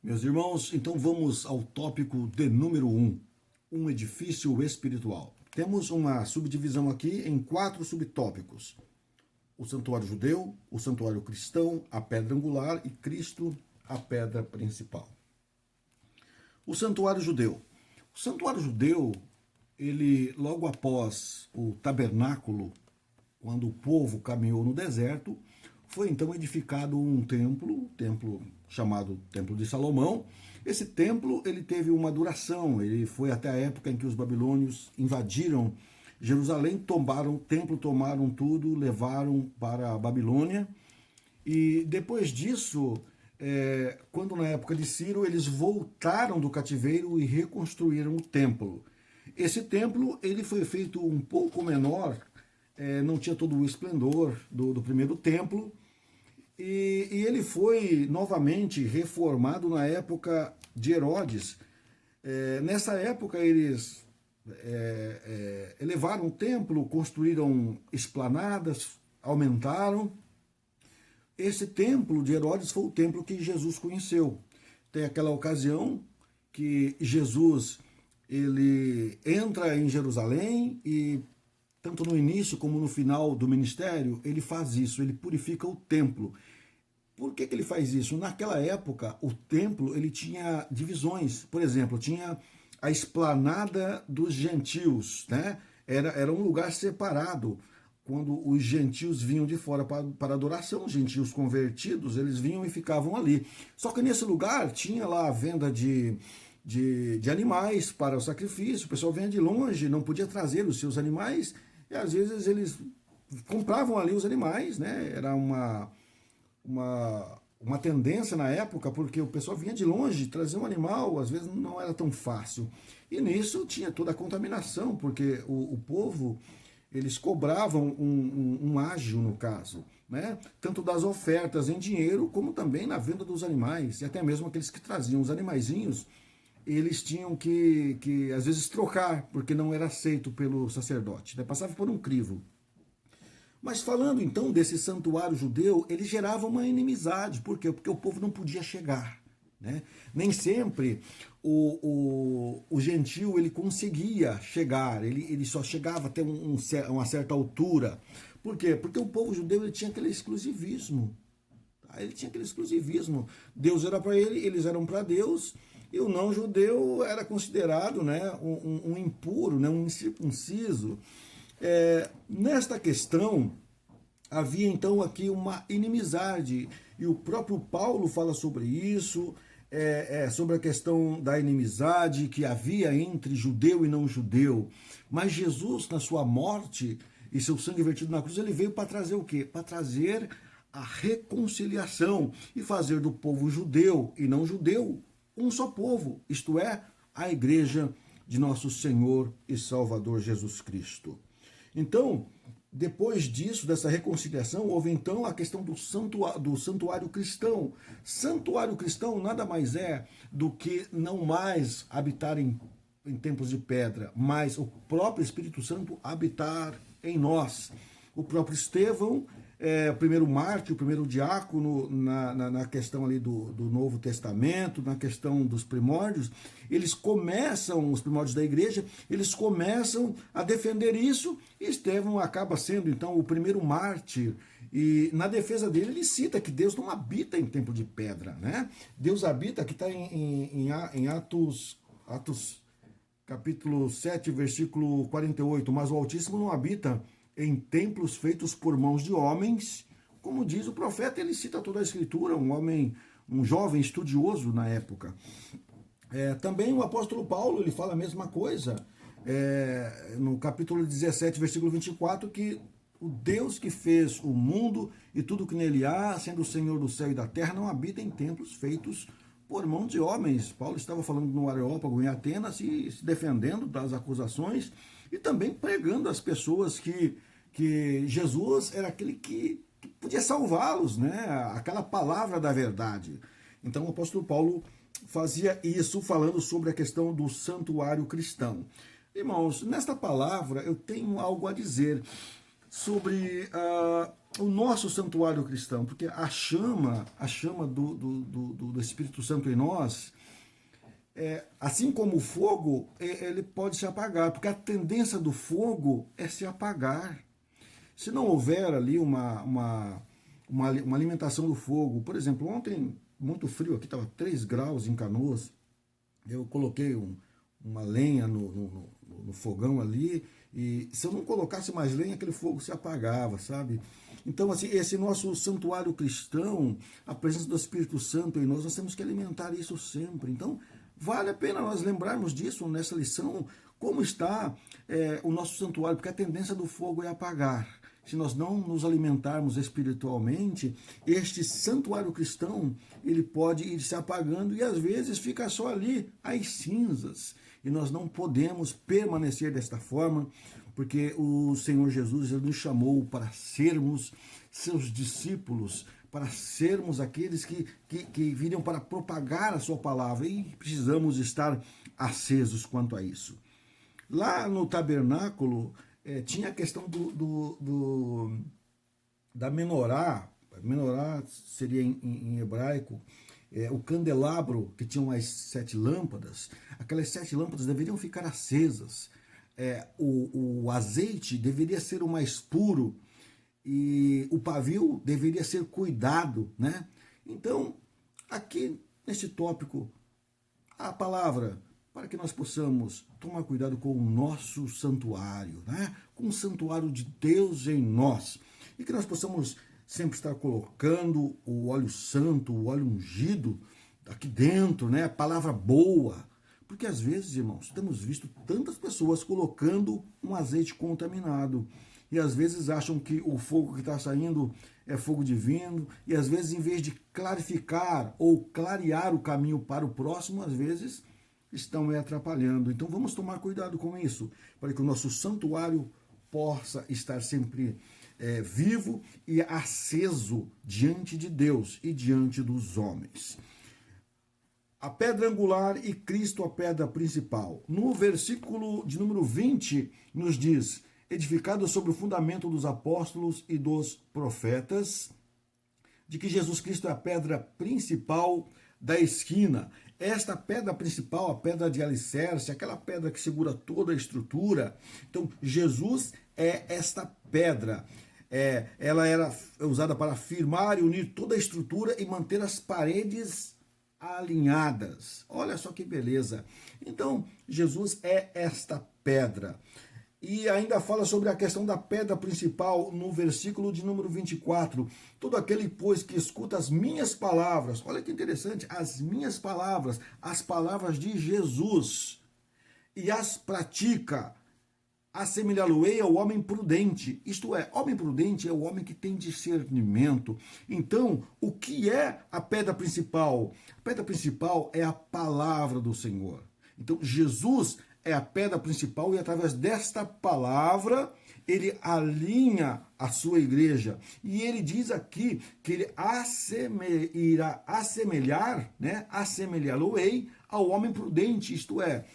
Meus irmãos, então vamos ao tópico de número um edifício espiritual. Temos uma subdivisão aqui em 4 subtópicos: o santuário judeu, o santuário cristão, a pedra angular e Cristo, a pedra principal. O santuário judeu. O santuário judeu, ele logo após o tabernáculo, quando o povo caminhou no deserto, foi então edificado um templo chamado Templo de Salomão. Esse templo ele teve uma duração, ele foi até a época em que os babilônios invadiram Jerusalém, tomaram o templo, tomaram tudo, levaram para a Babilônia. E depois disso, quando na época de Ciro, eles voltaram do cativeiro e reconstruíram o templo. Esse templo ele foi feito um pouco menor, não tinha todo o esplendor do primeiro templo, e ele foi novamente reformado na época de Herodes. Nessa época eles elevaram o templo, construíram esplanadas, aumentaram. Esse templo de Herodes foi o templo que Jesus conheceu. Tem aquela ocasião que Jesus ele entra em Jerusalém e tanto no início como no final do ministério, ele faz isso, ele purifica o templo. Por que ele faz isso? Naquela época, o templo ele tinha divisões. Por exemplo, tinha a esplanada dos gentios, né? Era um lugar separado. Quando os gentios vinham de fora para adoração, os gentios convertidos, eles vinham e ficavam ali. Só que nesse lugar tinha lá a venda de animais para o sacrifício. O pessoal vinha de longe, não podia trazer os seus animais, e às vezes eles compravam ali os animais, né? Era uma tendência na época, porque o pessoal vinha de longe, trazer um animal, às vezes não era tão fácil. E nisso tinha toda a contaminação, porque o povo, eles cobravam um ágio, no caso, né? Tanto das ofertas em dinheiro, como também na venda dos animais, e até mesmo aqueles que traziam os animaizinhos, eles tinham que às vezes trocar, porque não era aceito pelo sacerdote, né? Passava por um crivo. Mas falando então desse santuário judeu, ele gerava uma inimizade. Por quê? Porque o povo não podia chegar, né? Nem sempre o gentio ele conseguia chegar, ele só chegava até uma certa altura. Por quê? Porque o povo judeu ele tinha aquele exclusivismo. Tá? Ele tinha aquele exclusivismo. Deus era para ele, eles eram para Deus, e o não-judeu era considerado, né, um impuro, né, um incircunciso. Nesta questão, havia então aqui uma inimizade, e o próprio Paulo fala sobre isso, sobre a questão da inimizade que havia entre judeu e não judeu. Mas Jesus, na sua morte e seu sangue vertido na cruz, ele veio para trazer o quê? Para trazer a reconciliação e fazer do povo judeu e não judeu um só povo, isto é, a igreja de nosso Senhor e Salvador Jesus Cristo. Então, depois disso, dessa reconciliação, houve então a questão do santuário cristão. Santuário cristão nada mais é do que não mais habitar em templos de pedra, mas o próprio Espírito Santo habitar em nós. O próprio Estevão, o primeiro mártir, o primeiro diácono na questão ali do Novo Testamento, na questão dos primórdios, os primórdios da igreja, eles começam a defender isso, e Estevão acaba sendo então o primeiro mártir, e na defesa dele ele cita que Deus não habita em templo de pedra, né? Deus habita, aqui está em Atos capítulo 7, versículo 48, mas o Altíssimo não habita em templos feitos por mãos de homens, como diz o profeta, ele cita toda a escritura, um jovem estudioso na época. Também o apóstolo Paulo, ele fala a mesma coisa, no capítulo 17, versículo 24, que o Deus que fez o mundo e tudo que nele há, sendo o Senhor do céu e da terra, não habita em templos feitos por mãos de homens. Paulo estava falando no Areópago, em Atenas, e se defendendo das acusações, e também pregando às pessoas que Jesus era aquele que podia salvá-los, né? Aquela palavra da verdade. Então o apóstolo Paulo fazia isso falando sobre a questão do santuário cristão. Irmãos, nesta palavra eu tenho algo a dizer. sobre o nosso santuário cristão, porque a chama do Espírito Santo em nós, assim como o fogo, ele pode se apagar, porque a tendência do fogo é se apagar. Se não houver ali uma alimentação do fogo, por exemplo, ontem, muito frio, aqui estava 3 graus em Canoas, eu coloquei uma lenha no fogão ali, e se eu não colocasse mais lenha, aquele fogo se apagava, sabe? Então, assim, esse nosso santuário cristão, a presença do Espírito Santo em nós temos que alimentar isso sempre. Então, vale a pena nós lembrarmos disso nessa lição, como está o nosso santuário, porque a tendência do fogo é apagar. Se nós não nos alimentarmos espiritualmente, este santuário cristão, ele pode ir se apagando e às vezes fica só ali as cinzas. E nós não podemos permanecer desta forma, porque o Senhor Jesus nos chamou para sermos seus discípulos, para sermos aqueles que viriam para propagar a sua palavra, e precisamos estar acesos quanto a isso. Lá no tabernáculo, tinha a questão da menorá. Menorá seria em hebraico o candelabro, que tinha as 7 lâmpadas. Aquelas 7 lâmpadas deveriam ficar acesas. O azeite deveria ser o mais puro e o pavio deveria ser cuidado, né? Então, aqui neste tópico, a palavra para que nós possamos tomar cuidado com o nosso santuário, né? Com o santuário de Deus em nós, e que nós possamos sempre estar colocando o óleo santo, o óleo ungido aqui dentro, né? A palavra boa, porque às vezes, irmãos, temos visto tantas pessoas colocando um azeite contaminado, e às vezes acham que o fogo que está saindo é fogo divino, e às vezes, em vez de clarificar ou clarear o caminho para o próximo, às vezes estão atrapalhando. Então vamos tomar cuidado com isso, para que o nosso santuário possa estar sempre vivo e aceso diante de Deus e diante dos homens. A pedra angular e Cristo a pedra principal. No versículo de número 20 nos diz: edificado sobre o fundamento dos apóstolos e dos profetas, de que Jesus Cristo é a pedra principal da esquina. Esta pedra principal, a pedra de alicerce, aquela pedra que segura toda a estrutura. Então, Jesus é esta pedra. Ela era usada para firmar e unir toda a estrutura e manter as paredes alinhadas. Olha só que beleza. Então, Jesus é esta pedra. E ainda fala sobre a questão da pedra principal no versículo de número 24. Todo aquele, pois, que escuta as minhas palavras, olha que interessante, as minhas palavras, as palavras de Jesus, e as pratica, assemelhá-lo-ei ao homem prudente. Isto é, homem prudente é o homem que tem discernimento. Então, o que é a pedra principal? A pedra principal é a palavra do Senhor. Então, Jesus é a pedra principal, e através desta palavra ele alinha a sua igreja. E ele diz aqui que ele irá assemelhar, né, assemelhá-lo-ei ao homem prudente. Isto é,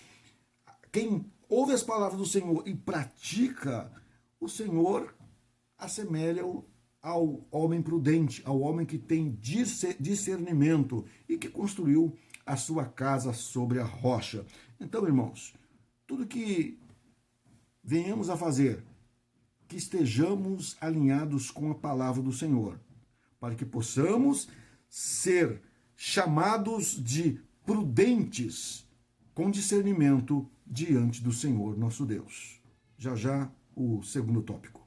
quem ouve as palavras do Senhor e pratica, o Senhor assemelha-o ao homem prudente, ao homem que tem discernimento e que construiu a sua casa sobre a rocha. Então, irmãos, tudo que venhamos a fazer, que estejamos alinhados com a palavra do Senhor, para que possamos ser chamados de prudentes, com discernimento diante do Senhor nosso Deus. Já já o segundo tópico.